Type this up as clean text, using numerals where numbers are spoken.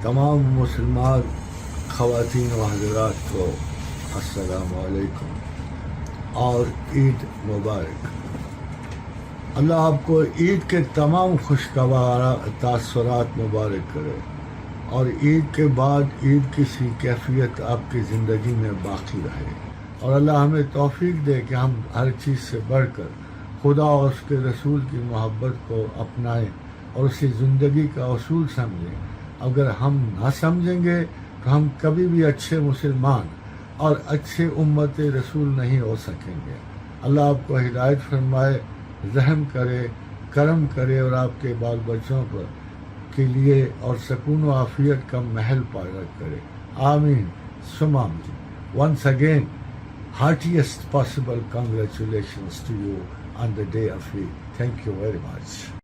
تمام مسلمان خواتین و حضرات کو السلام علیکم اور عید مبارک۔ اللہ آپ کو عید کے تمام خوشگوار تاثرات مبارک کرے اور عید کے بعد عید کی سی کیفیت آپ کی زندگی میں باقی رہے، اور اللہ ہمیں توفیق دے کہ ہم ہر چیز سے بڑھ کر خدا اور اس کے رسول کی محبت کو اپنائیں اور اسی زندگی کا اصول سمجھیں۔ اگر ہم نہ سمجھیں گے تو ہم کبھی بھی اچھے مسلمان اور اچھے امت رسول نہیں ہو سکیں گے۔ اللہ آپ کو ہدایت فرمائے، رحم کرے، کرم کرے اور آپ کے بال بچوں پر کے لیے اور سکون و عافیت کا محل پیدا کرے، آمین ثم آمین۔ Once again, heartiest possible congratulations to you on the day of Eid. Thank you very much.